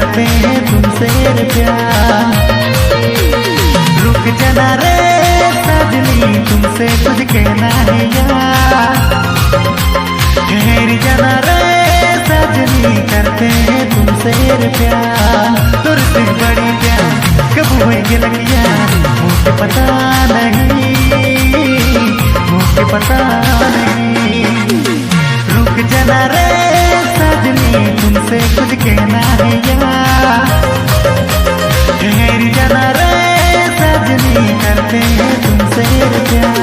करते हैं तुमसे प्यार। रुक जाना रे सजनी तुमसे कुछ कहना है यार। ठहर जाना रे सजनी करते हैं तुमसे प्यार। तुरसे बड़ी प्यार कब हुए लगिया मुझे पता नहीं, मुझे पता नहीं। रुक जाना रे सजनी तुमसे कुछ कहना है यार। ठहर जाना रे सजनी करते हैं तुमसे प्यार।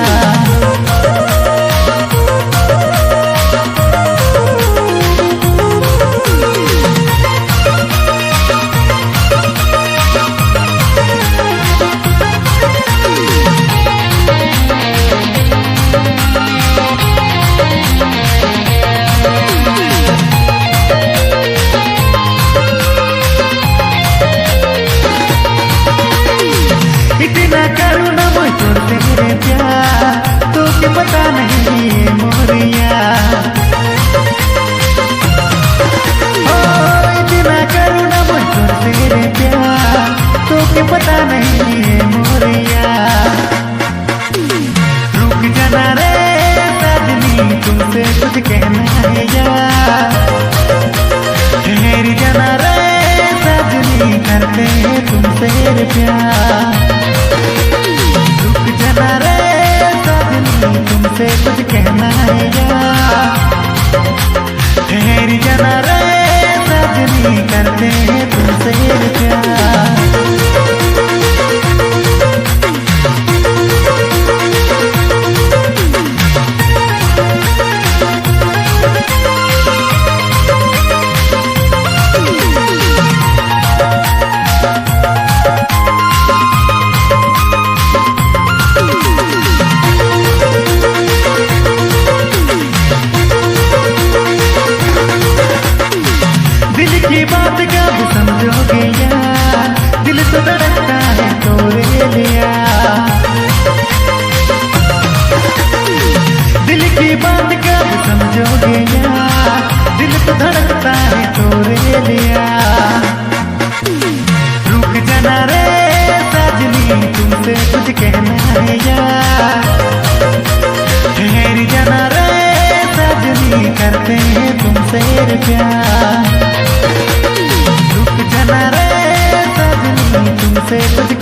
इतना करूँ ना मैं तोर तेरे प्यार, तो क्या पता नहीं ये मोरिया। ओ इतना करूँ ना मैं तोर तेरे प्यार, तो क्या पता नहीं ये मोरिया। रुक जाना रे सजनी तुमसे कुछ कहना है यार। ठहर जाना रे सजनी करते हैं तुमसे प्यार। रुक जाना रे सजनी तुमसे कुछ कहना है यार। ठहर जाना रे सजनी करते हैं तुमसे प्यार। दिल की बात कब समझोगे यार, दिल तो धड़कता है तोरे लिया। दिल की बात कब समझोगे यार, दिल तो धड़कता है तोरे लिया। रुक जाना रे सजनी तुमसे कुछ कहना है यार। ठहर जाना रे सजनी करते हैं तुमसे प्यार। रुक जाना रे सजनी तुमसे कुछ